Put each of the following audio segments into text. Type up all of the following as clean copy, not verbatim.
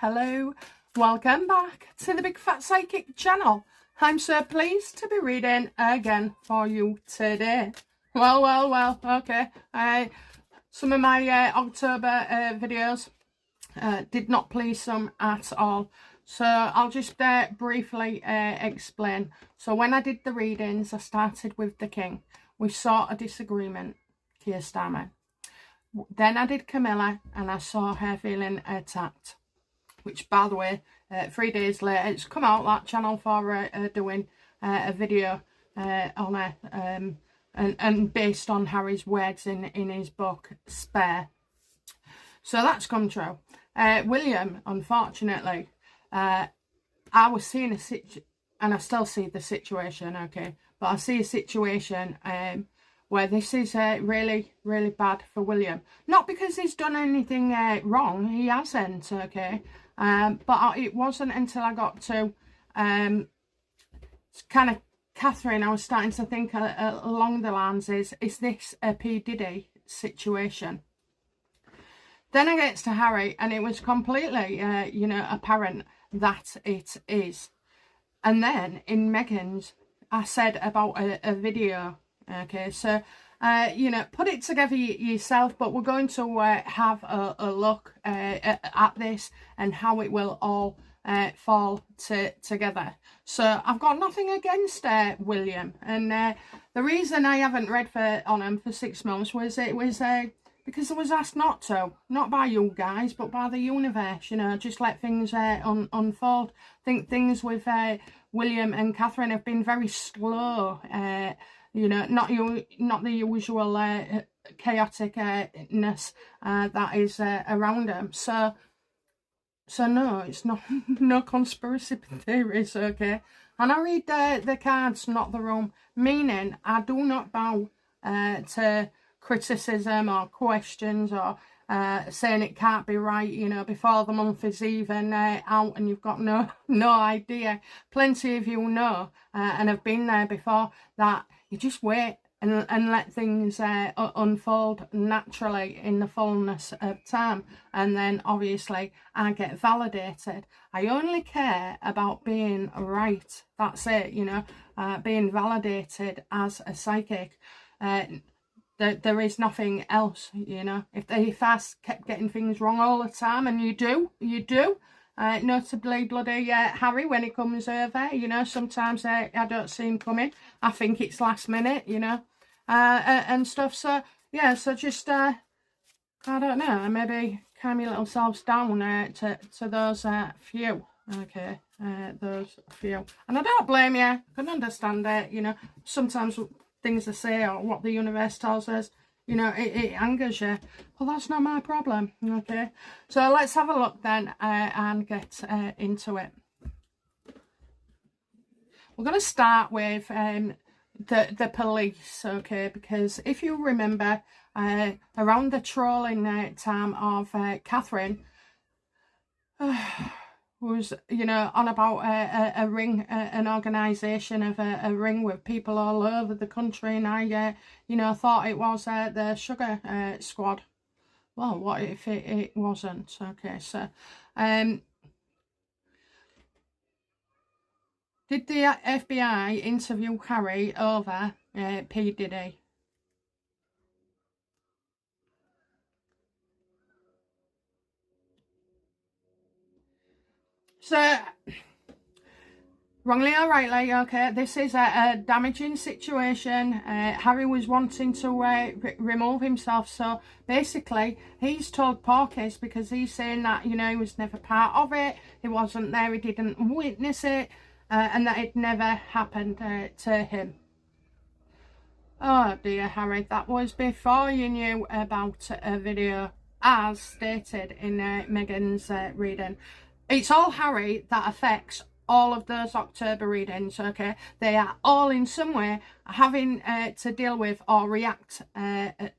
hello, welcome back to the Big Fat Psychic channel. I'm so pleased to be reading again for you today. Well, okay. Some of my October videos did not please some at all. So I'll just briefly explain. So when I did the readings, I started with the King. We saw a disagreement, Keir Starmer. Then I did Camilla and I saw her feeling attacked. Which, by the way, 3 days later, it's come out, that channel, for doing a video on her, and based on Harry's words in his book, Spare. So that's come true. William, unfortunately, I was seeing and I still see the situation, okay, but I see a situation where this is really, really bad for William. Not because he's done anything wrong, he hasn't, okay. But it wasn't until I got to kind of Catherine, I was starting to think along the lines, is this a P. Diddy situation? Then I get to Harry and it was completely, apparent that it is. And then in Meghan's, I said about a video, okay, so put it together yourself, but we're going to have a look at this and how it will all fall together. So I've got nothing against William, and the reason I haven't read on him for 6 months was because I was asked not to, not by you guys, but by the universe, just let things unfold. I think things with William and Catherine have been very slow, not the usual chaoticness that is around them. So no, it's not no conspiracy theories, okay? And I read the cards, not the room, meaning I do not bow to criticism or questions or saying it can't be right, before the month is even out and you've got no idea. Plenty of you know and have been there before, that you just wait and let things unfold naturally in the fullness of time. And then obviously I get validated. I only care about being right. That's it, being validated as a psychic. There is nothing else, If I kept getting things wrong all the time, and you do, notably bloody Harry when he comes over, sometimes I don't see him coming. I think it's last minute, and stuff. So yeah, so just I don't know, maybe calm your little selves down to those few, okay, those few. And I don't blame you. I can understand it, sometimes things they say or what the universe tells us, it angers you. Well, that's not my problem, okay? So let's have a look then and get into it. We're going to start with the police, okay? Because if you remember, around the trolling time of Catherine, was, on about a ring, an organisation of a ring with people all over the country, and I, thought it was the Sugar Squad. Well, what if it wasn't? Okay, so, did the FBI interview Harry over P. Diddy? So, wrongly or rightly, okay, this is a damaging situation. Harry was wanting to remove himself, so basically he's told Porky's, because he's saying that, he was never part of it, he wasn't there, he didn't witness it, and that it never happened to him. Oh dear, Harry, that was before you knew about a video, as stated in Meghan's reading. It's all Harry that affects all of those October readings, okay? They are all in some way having to deal with or react to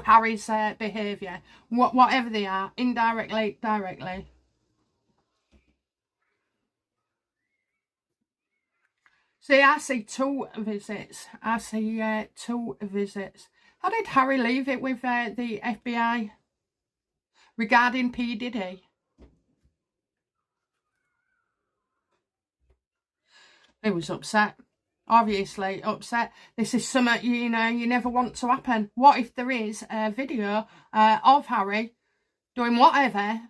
Harry's behaviour, whatever they are, indirectly, directly. See, I see 2 visits. I see 2 visits. How did Harry leave it with the FBI regarding P. Diddy? He was upset. Obviously upset. This is something, you know, you never want to happen. What if there is a video of Harry doing whatever?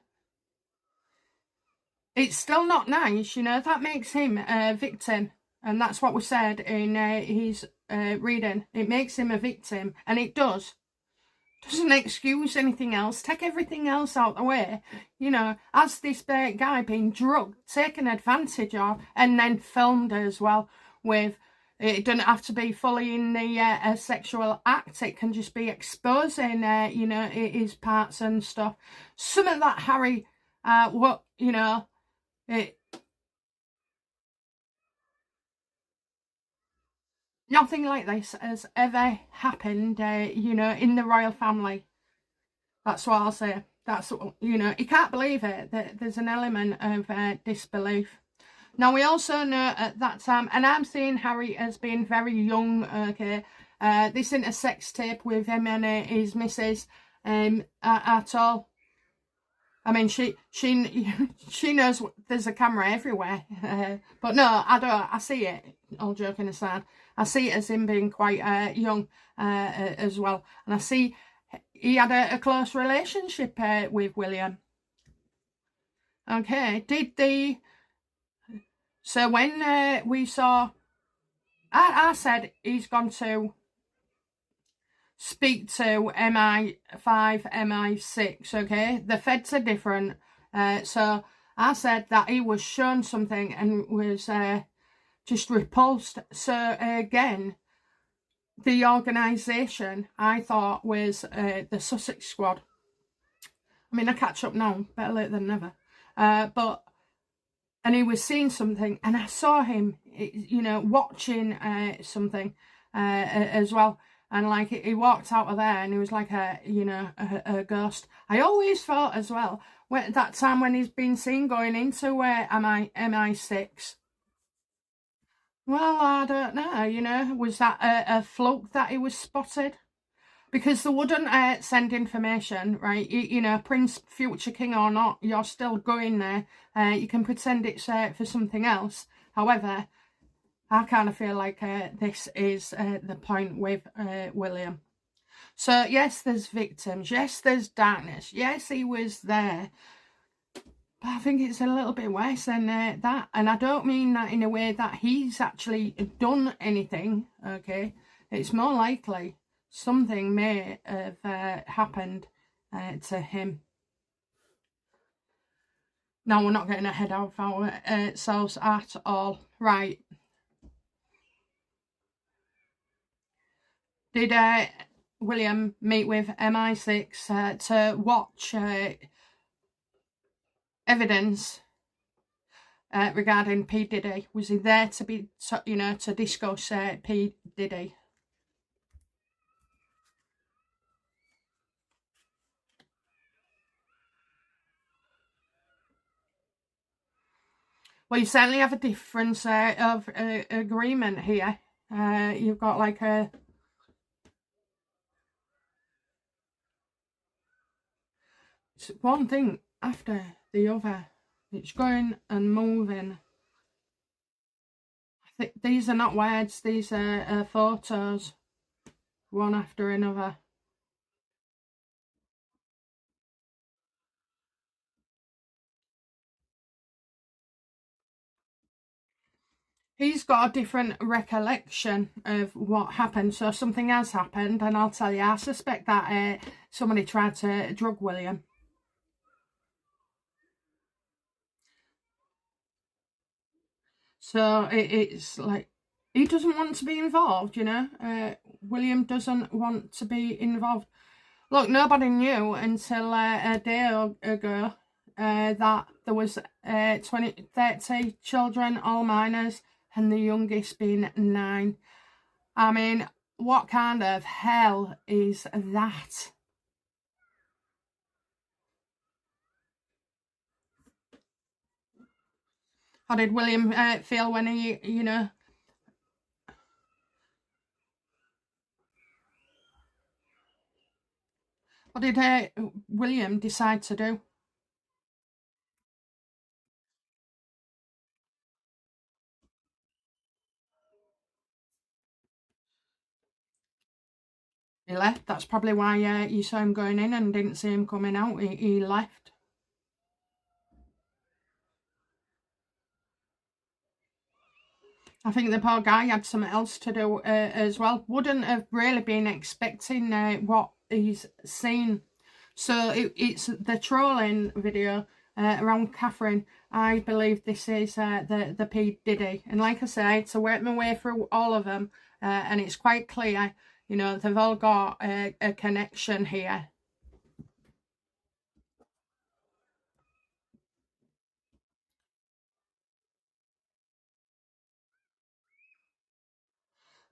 It's still not nice, you know. That makes him a victim. And that's what we said in his reading. It makes him a victim. And it does. Doesn't excuse anything else. Take everything else out the way. You know, has this guy been drugged, taken advantage of, and then filmed as well with... It doesn't have to be fully in the sexual act. It can just be exposing, you know, his parts and stuff. Some of that Harry, what, you know, nothing like this has ever happened, you know, in the royal family. That's what I'll say. That's, you know, you can't believe it. There's an element of disbelief. Now, we also know at that time, and I'm seeing Harry as being very young, okay. This isn't a sex tape with him and his missus at all. I mean, she knows there's a camera everywhere. But no, I don't. I see it, all joking aside. I see it as him being quite young as well. And I see he had a close relationship with William. Okay, so when we saw, I said he's gone to speak to MI5, MI6, okay? The feds are different. So I said that he was shown something and was just repulsed. So again, the organisation I thought was the Sussex Squad. I mean, I catch up now, better late than never. And he was seeing something, and I saw him, you know, watching something as well. And like he walked out of there, and he was like a ghost. I always thought as well, that time when he's been seen going into MI6. Well, I don't know, you know, was that a fluke that he was spotted? Because they wouldn't send information, right? You know, Prince, future king or not, you're still going there. You can pretend it's for something else. However, I kind of feel like this is the point with William. So, yes, there's victims. Yes, there's darkness. Yes, he was there. But I think it's a little bit worse than that. And I don't mean that in a way that he's actually done anything, okay? It's more likely something may have happened to him. Now, we're not getting ahead of ourselves at all. Right. Did William meet with MI6 to watch evidence regarding P. Diddy? Was he there to discuss P. Diddy? Well, you certainly have a difference of agreement here. You've got like a... It's one thing after the other. It's going and moving. I think these are not words, these are photos. One after another. He's got a different recollection of what happened. So something has happened, and I'll tell you, I suspect that somebody tried to drug William. So it's like, he doesn't want to be involved, you know. William doesn't want to be involved. Look, nobody knew until a day ago that there was 30 children, all minors, and the youngest being 9. I mean, what kind of hell is that? How did William feel when he, you know... What did William decide to do? He left. That's probably why you saw him going in and didn't see him coming out. He left. I think the poor guy had something else to do as well. Wouldn't have really been expecting what he's seen. So it's the trolling video around Catherine. I believe this is the P. Diddy. And like I said, I had to work my way through all of them. And it's quite clear, you know, they've all got a connection here.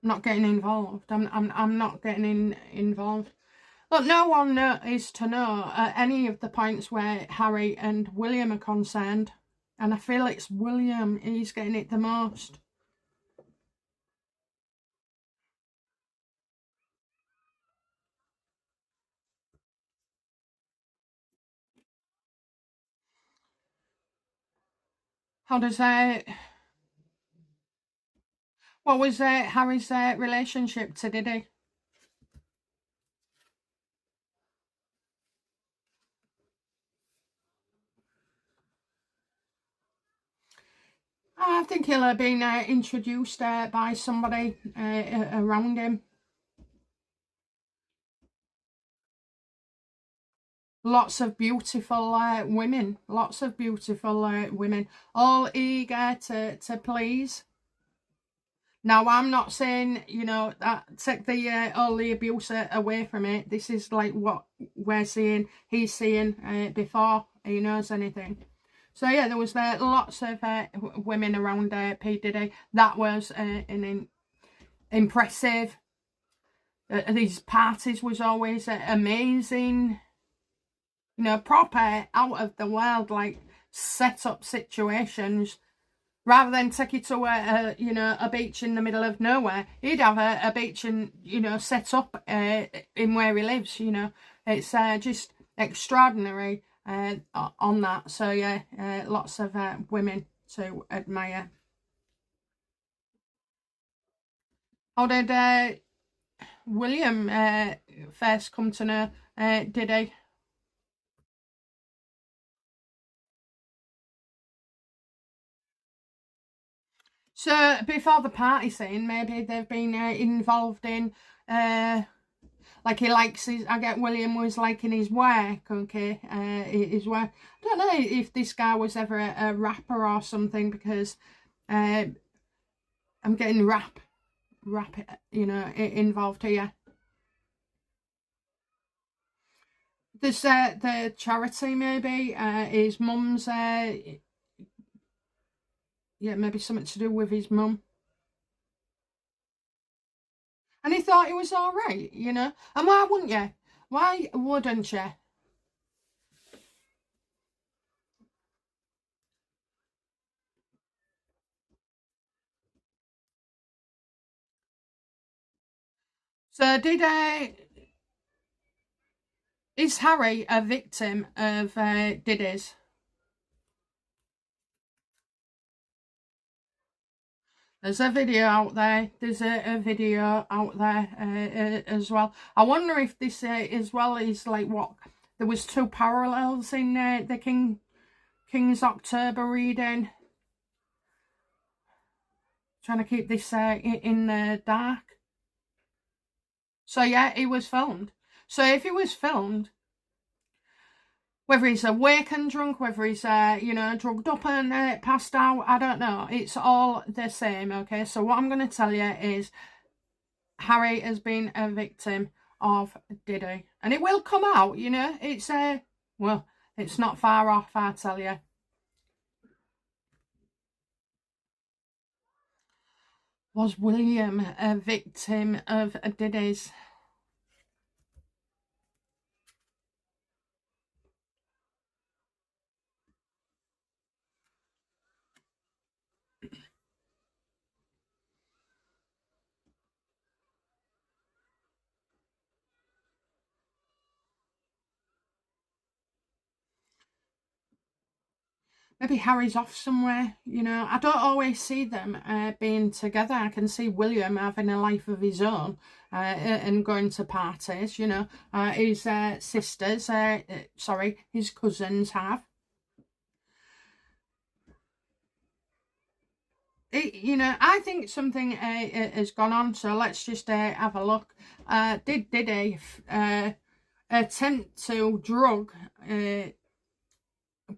I'm not getting involved. I'm not getting involved. Look, no one is to know any of the points where Harry and William are concerned. And I feel it's William, he's getting it the most. How does what was Harry's relationship to Diddy? I think he'll have been introduced by somebody around him. Lots of beautiful women, all eager to please. Now, I'm not saying, you know, that take the all the abuse away from it. This is like what we're seeing, he's seeing before he knows anything. So yeah, there was lots of women around P. Diddy. That was impressive. These parties was always amazing. You know, proper out of the world, like set up situations. Rather than take it to you know, a beach in the middle of nowhere, he'd have a beach and, you know, set up in where he lives. You know, it's just extraordinary on that. So yeah, lots of women to admire. How did William first come to know Diddy? So before the party scene, maybe they've been involved in like he likes his, I get William was liking his work, okay, his work. I don't know if this guy was ever a rapper or something, because I'm getting rap, you know, involved here. There's the charity, maybe, his mum's, yeah, maybe something to do with his mum. And he thought he was all right, you know. And why wouldn't you? Why wouldn't you? So is Harry a victim of Diddy's? There's a video out there. There's a video out there as well. I wonder if this as well is like what there was two parallels in the King's October reading. Trying to keep this in the dark. So yeah, it was filmed. So if it was filmed, whether he's awake and drunk, whether he's, you know, drugged up and passed out, I don't know. It's all the same, okay? So what I'm going to tell you is Harry has been a victim of Diddy. And it will come out, you know. It's, well, it's not far off, I tell you. Was William a victim of Diddy's? maybe Harry's off somewhere, you know. I don't always see them being together. I can see William having a life of his own and going to parties, you know. His sisters, sorry, his cousins have. You know, I think something has gone on, so let's just have a look. Did Diddy attempt to drug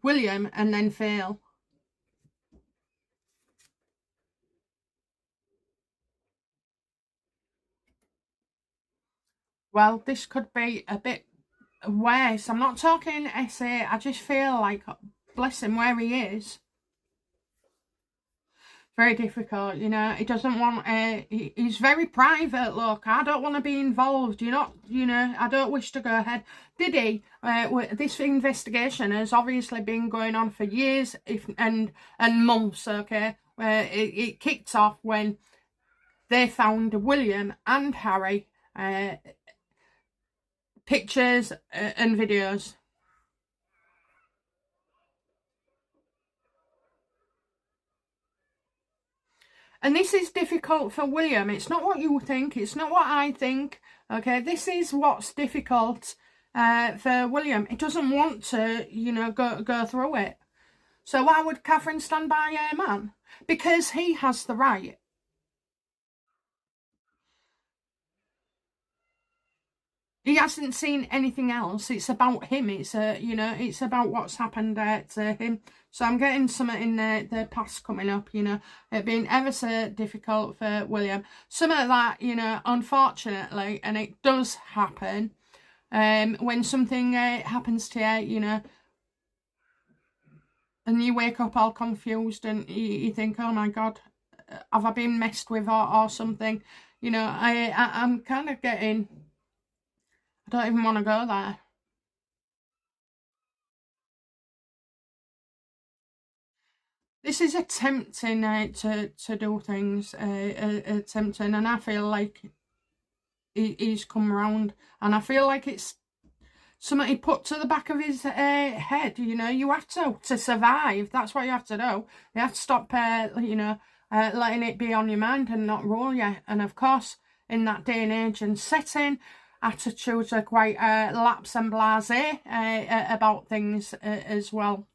William and then fail? Well, this could be a bit worse. I'm not talking SA. I just feel like, bless him, where he is, very difficult, you know. He doesn't want he's very private. Look, I don't want to be involved, you know, I don't wish to go ahead. Diddy, this investigation has obviously been going on for years and months, okay. It kicked off when they found William and Harry pictures and videos. And this is difficult for William. It's not what you think. It's not what I think. Okay, this is what's difficult for William. He doesn't want to, you know, go through it. So why would Catherine stand by her man? Because he has the right. He hasn't seen anything else. It's about him. It's you know, it's about what's happened to him. So I'm getting something in the past coming up, you know, it being ever so difficult for William. Some of that, you know, unfortunately, and it does happen, when something happens to you, you know, and you wake up all confused and you think, oh my God, have I been messed with or something? You know, I'm kind of getting, I don't even want to go there. This is attempting to do things, attempting, and I feel like he's come round, and I feel like it's something he put to the back of his head. You know, you have to survive. That's what you have to do. You have to stop, you know, letting it be on your mind and not rule you. And of course, in that day and age and setting, attitudes are quite lapse and blasé about things as well.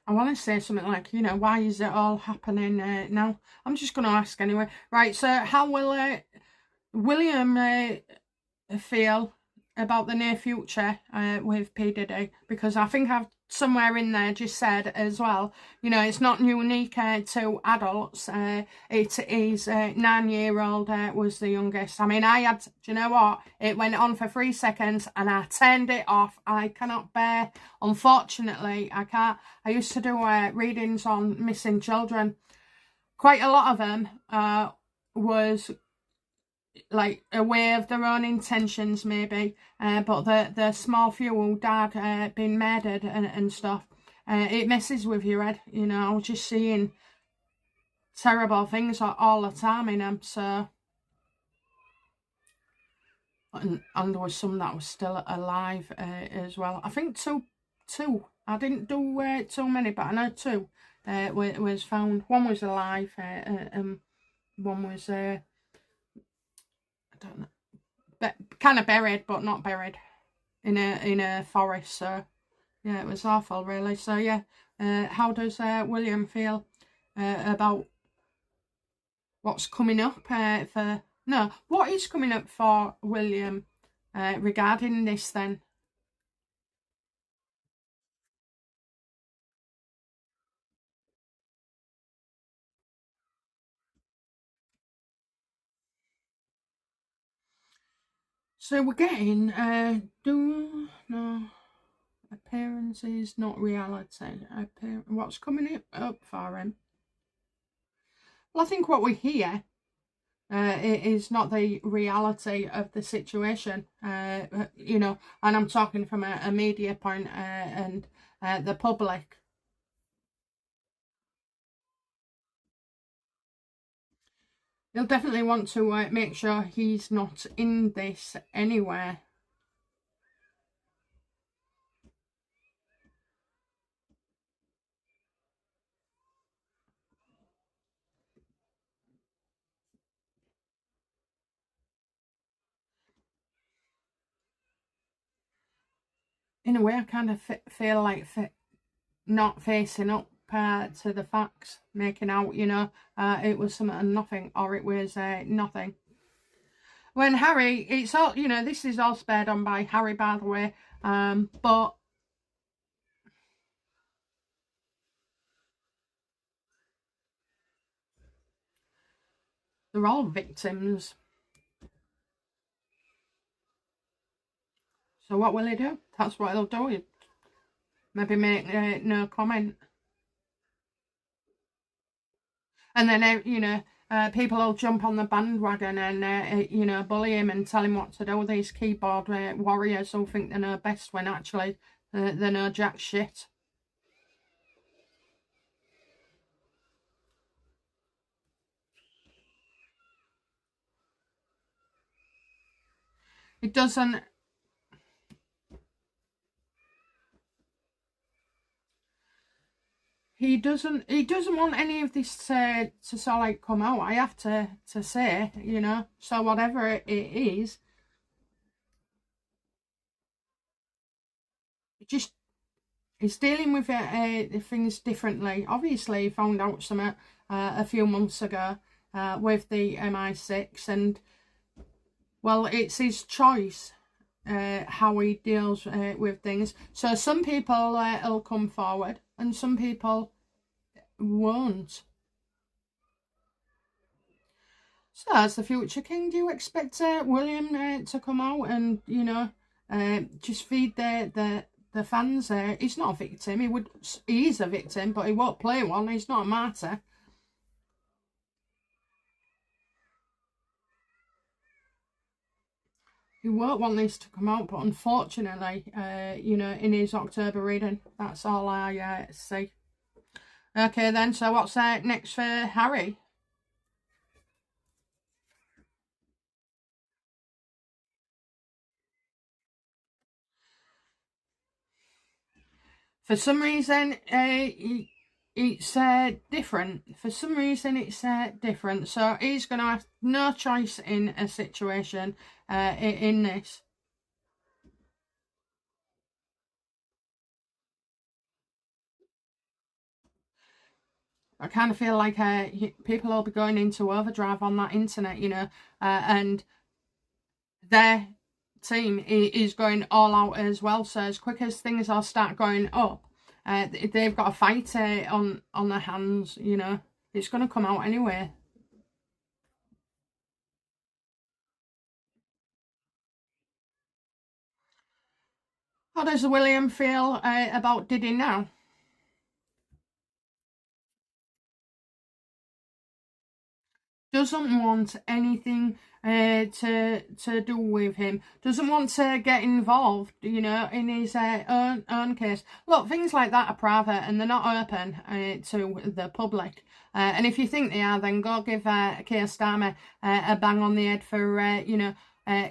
I want to say something like, you know, why is it all happening now? I'm just going to ask anyway. Right, so how will William feel about the near future with P. Diddy? Because I think I've somewhere in there just said as well, you know, it's not unique to adults. It is 9-year-old was the youngest. I mean, I had, do you know what? It went on for 3 seconds and I turned it off. I cannot bear, unfortunately, I can't. I used to do readings on missing children. Quite a lot of them was like aware of their own intentions maybe, but the small few who died being murdered and stuff, it messes with your head, you know. I was just seeing terrible things all the time in them. So and there was some that was still alive as well. I think two. I didn't do too many, but I know two was found. One was alive and one was I don't know, kind of buried but not buried in a forest. So yeah, it was awful really. So yeah, how does William feel about what's coming up what is coming up for William regarding this then? So we're getting do no appearances, not reality. What's coming up for him? Well, I think what we hear it is not the reality of the situation, you know, and I'm talking from a media point and the public. He'll definitely want to make sure he's not in this anywhere. In a way, I kind of feel like not facing up to the facts, making out, it was something and nothing, or it was nothing. When Harry, it's all, this is all spared on by Harry, by the way, but they're all victims. So what will he do? That's what he'll do. Maybe make no comment. And then, people will jump on the bandwagon and, bully him and tell him what to do. These keyboard warriors who think they know best when actually they know jack shit. It doesn't... He doesn't want any of this to sort of like come out. I have to say, so whatever it is, just he's dealing with things differently. Obviously, he found out something a few months ago with the MI6, and well, it's his choice how he deals with things. So some people will come forward, and some people won't. So as the future king, do you expect William to come out and just feed the fans? He's not a victim. He is a victim, but he won't play one. He's not a martyr. He won't want this to come out, but unfortunately, in his October reading, that's all I see. Okay then, so what's next for Harry? For some reason, it's different. For some reason, it's different. So he's going to have no choice in a situation in this. I kind of feel like people will be going into overdrive on that internet, and their team is going all out as well. So as quick as things all start going up, they've got a fight on their hands. It's going to come out anyway. How does William feel about Diddy now? Doesn't want anything to do with him. Doesn't want to get involved, in his own case. Look, things like that are private and they're not open to the public. And if you think they are, then go give Keir Starmer a bang on the head for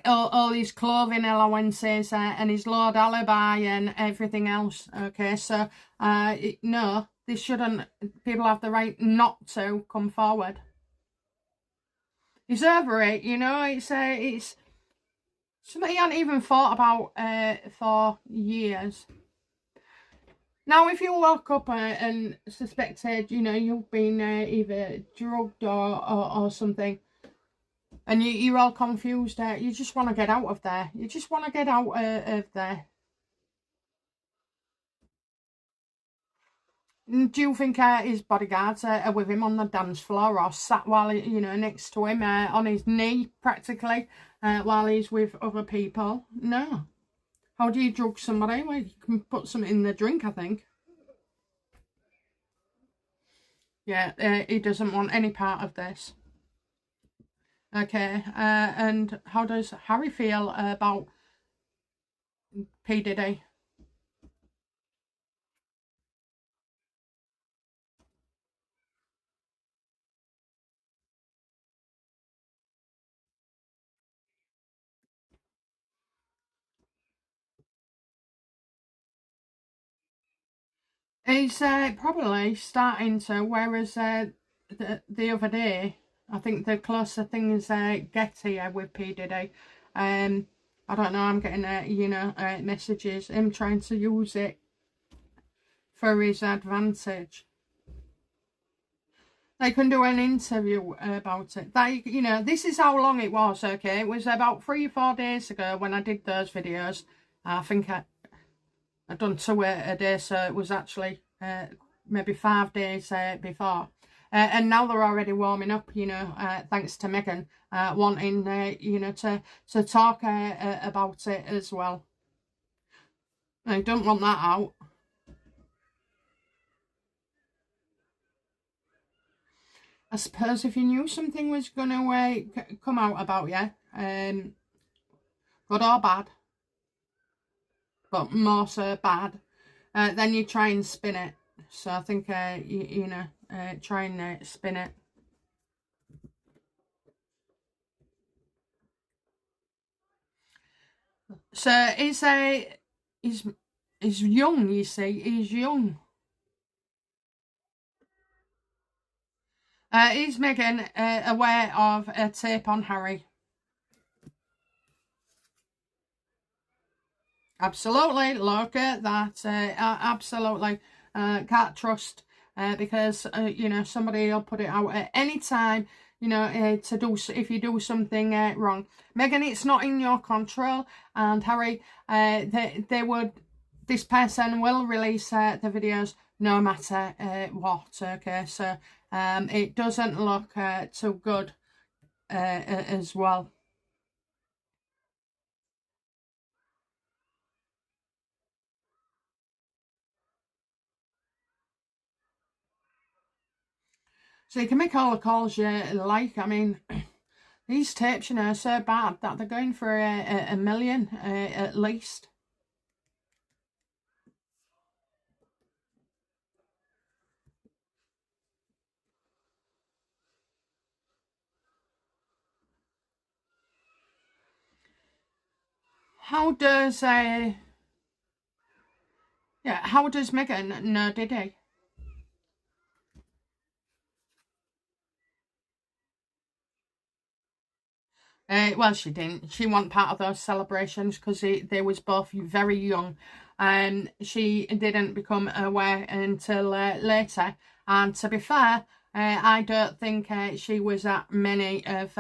all his clothing allowances and his Lord alibi and everything else. Okay, so no, this shouldn't. People have the right not to come forward. He's over it, it's something he hadn't even thought about for years. Now, if you woke up and suspected, you've been either drugged or something, and you're all confused, you just want to get out of there. You just want to get out of there. Do you think his bodyguards are with him on the dance floor or sat while, next to him on his knee practically while he's with other people? No. How do you drug somebody? Well, you can put something in the drink, I think. Yeah, he doesn't want any part of this. Okay, and how does Harry feel about P. Diddy? He's probably starting to, whereas the other day, I think the closer things get here with P. Diddy, I don't know, I'm getting, messages, him trying to use it for his advantage. They can do an interview about it. This is how long it was, okay? It was about 3 or 4 days ago when I did those videos. I think I'd done 2 a day, so it was actually maybe 5 days before. And now they're already warming up, thanks to Meghan, wanting, to talk about it as well. I don't want that out. I suppose if you knew something was going to come out about you, good or bad, but more so bad, then you try and spin it. So I think, try and spin it. So he's young, you see, he's young. Is Meghan aware of a tape on Harry? Absolutely, look at that. Absolutely, can't trust because somebody will put it out at any time. To do if you do something wrong. Meghan, it's not in your control, and Harry, they would. This person will release the videos no matter what. Okay, so it doesn't look too good as well. So you can make all the calls you like. I mean, these tapes, are so bad that they're going for a million at least. How does Meghan know Diddy? Well, she didn't. She wasn't part of those celebrations because they was both very young. She didn't become aware until later. And to be fair, I don't think she was at many of,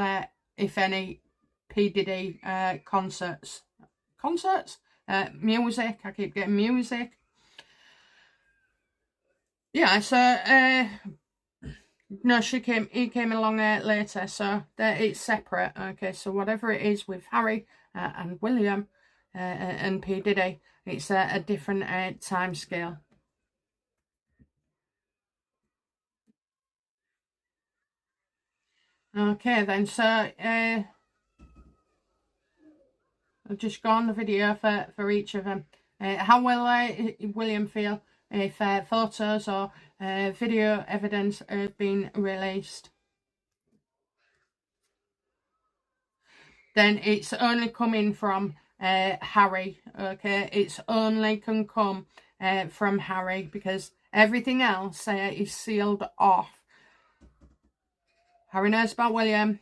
if any, P. Diddy concerts. Music. I keep getting music. Yeah, so no, he came along later, so it's separate. Okay, so whatever it is with Harry and William and P. Diddy, it's a different time scale. Okay then, so I'll just go on the video for each of them. How will William feel if photos or video evidence have been released? Then it's only coming from Harry, okay? It's only can come from Harry because everything else is sealed off. Harry knows about William.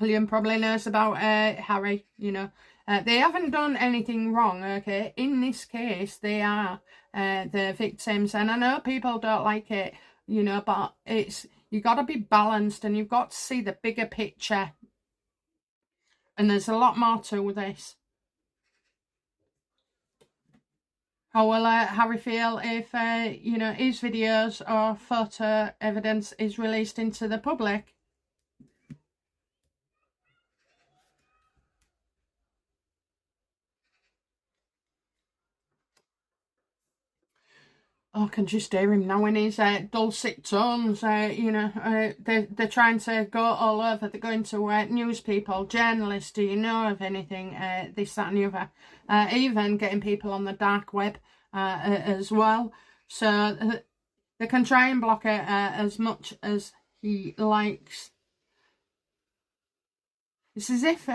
William probably knows about Harry, They haven't done anything wrong, okay? In this case, they are the victims. And I know people don't like it, but you got to be balanced and you've got to see the bigger picture. And there's a lot more to this. How will Harry feel if, his videos or photo evidence is released into the public? Oh, I can just hear him now in his dulcet tones. They're trying to go all over. They're going to news people, journalists. Do you know of anything? This, that, and the other. Even getting people on the dark web as well. So they can try and block it as much as he likes. It's as if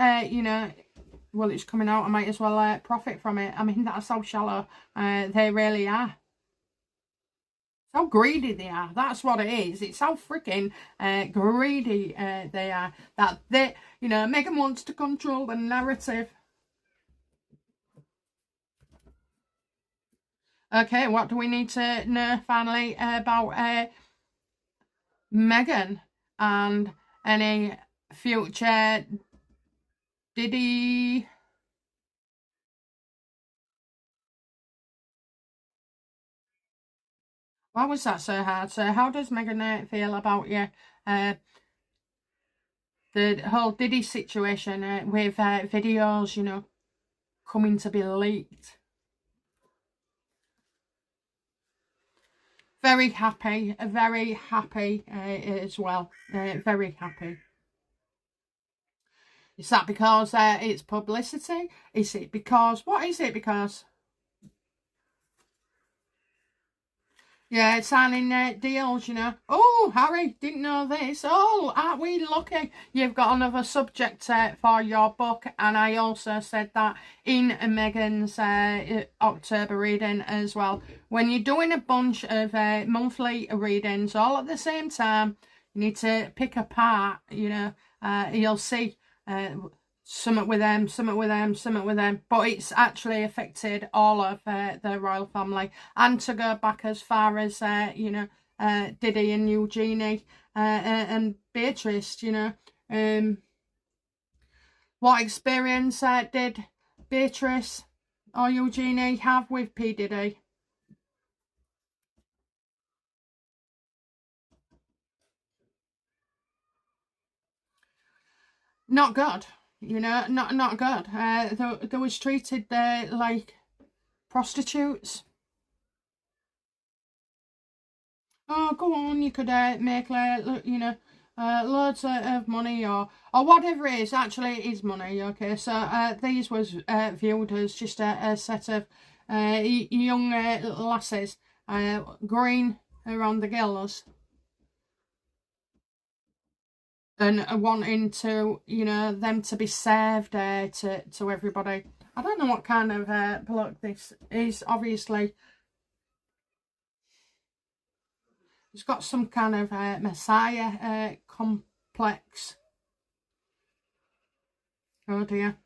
well, it's coming out, I might as well profit from it. I mean, that's how shallow they really are. How greedy they are. That's what it is. It's how freaking greedy they are. That they, you know, Meghan wants to control the narrative. Okay, what do we need to know finally about Meghan and any future Diddy? Why was that so hard? So how does Meghan feel about you? The whole Diddy situation with videos, you know, coming to be leaked. Very happy as well. Very happy. Is that because it's publicity? Is it because, what is it because? Yeah, signing deals, you know. Oh, Harry, didn't know this. Oh, aren't we lucky? You've got another subject for your book. And I also said that in Meghan's October reading as well. When you're doing a bunch of monthly readings all at the same time, you need to pick apart, you know. You'll see something with them, something with them, something with them, but it's actually affected all of the royal family. And to go back as far as you know, Diddy and Eugenie and Beatrice, you know, what experience did Beatrice or Eugenie have with P. Diddy? Not good, you know, not good. They was treated like prostitutes. Oh, go on, you could make, you know, loads of money or whatever it is. Actually, it is money, okay? So these was viewed as just a set of young lasses green around the gills and wanting to, you know, them to be served to everybody. I don't know what kind of bloke this is, obviously. He's got some kind of messiah complex. Oh dear.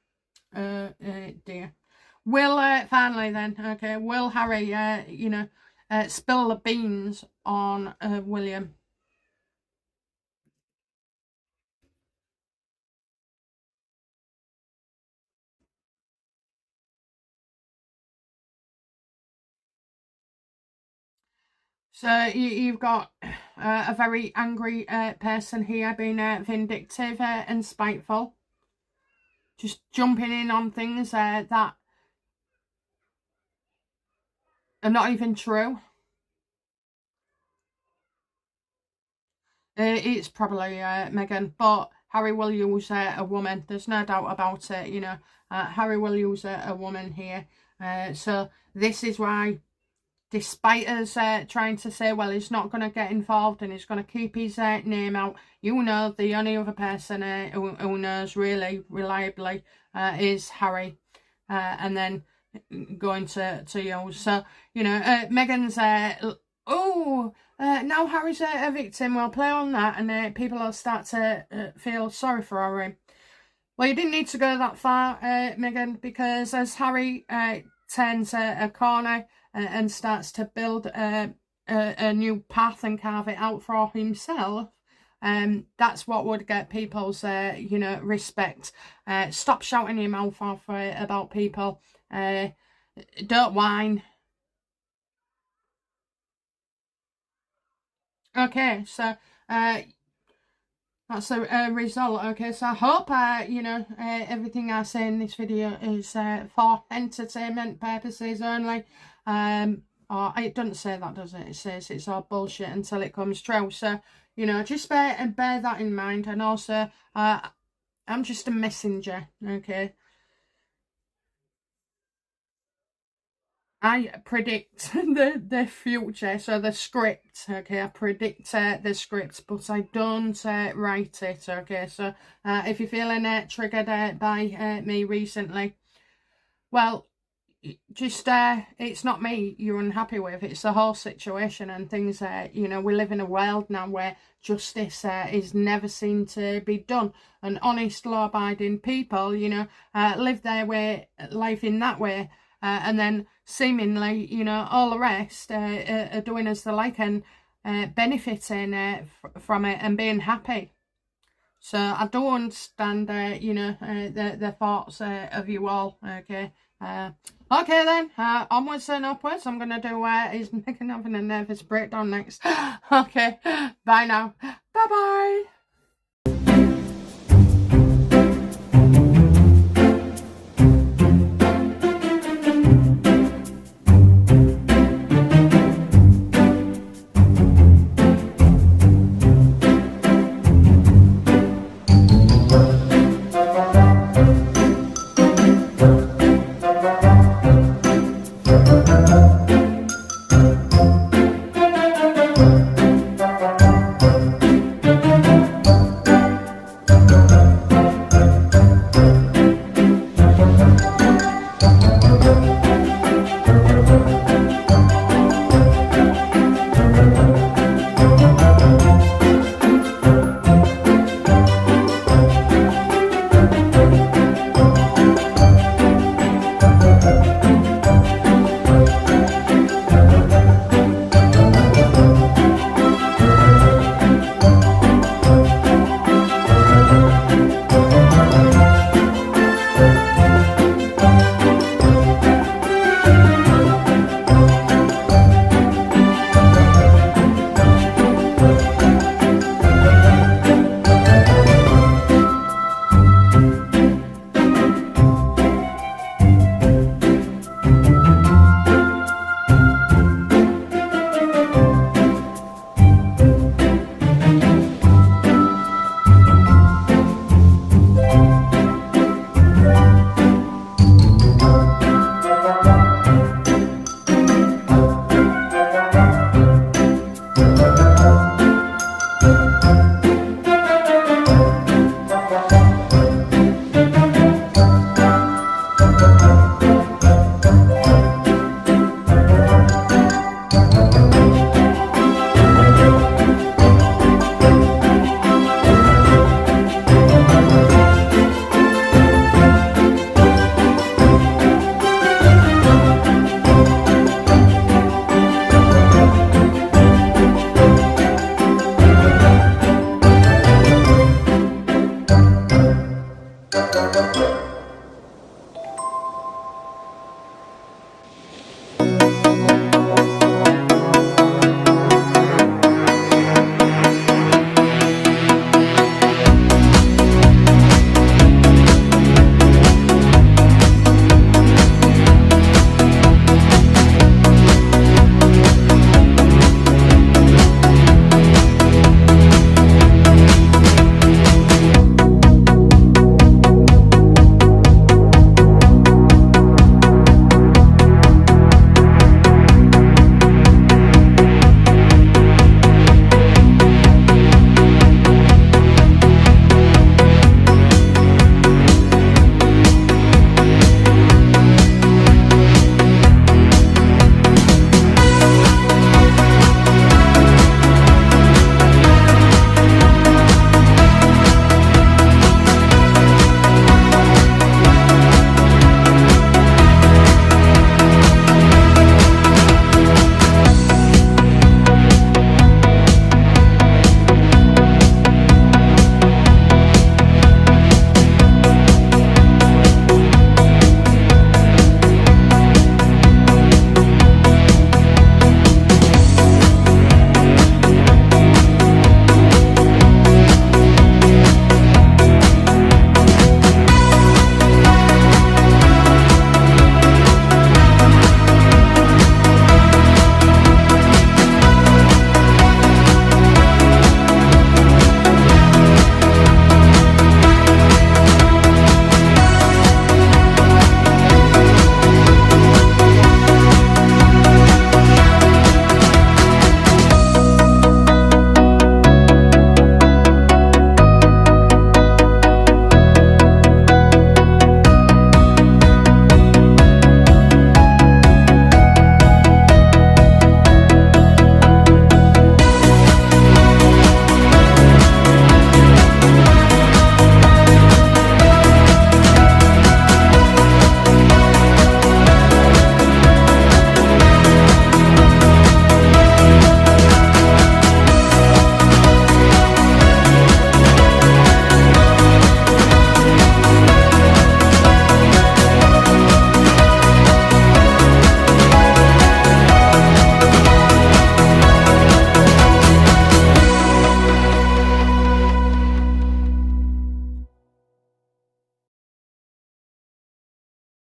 Dear. Will finally then, okay, will Harry you know, spill the beans on William? So you've got a very angry person here, being vindictive and spiteful, just jumping in on things that are not even true. It's probably Meghan, but Harry will use a woman. There's no doubt about it, you know. Harry will use a woman here. So this is why, despite us trying to say, well, he's not going to get involved and he's going to keep his name out, you know, the only other person who knows really reliably is Harry. And then going to you. So, you know, Meghan's, now Harry's a victim. We'll play on that and people will start to feel sorry for him. Well, you didn't need to go that far, Meghan, because as Harry turns a corner and starts to build a new path and carve it out for himself, that's what would get people's, you know, respect. Stop shouting your mouth off about people. Don't whine. Okay, so that's a result. Okay, so I hope you know, everything I say in this video is for entertainment purposes only. Or it doesn't say that, does it? It says it's all bullshit until it comes true. So, you know, just bear that in mind. And also, I'm just a messenger, okay? I predict the future, so the script, okay, I predict the script, but I don't write it, okay, so if you're feeling triggered by me recently, well, just it's not me you're unhappy with, it's the whole situation and things. You know, we live in a world now where justice is never seen to be done, and honest law-abiding people, you know, live their life in that way, and then seemingly, you know, all the rest are doing as they like and benefiting from it and being happy. So I don't understand, you know, the thoughts of you all, okay? Okay then, onwards and upwards. I'm going to do, is Meghan having a nervous breakdown next? Okay, bye now. Bye-bye.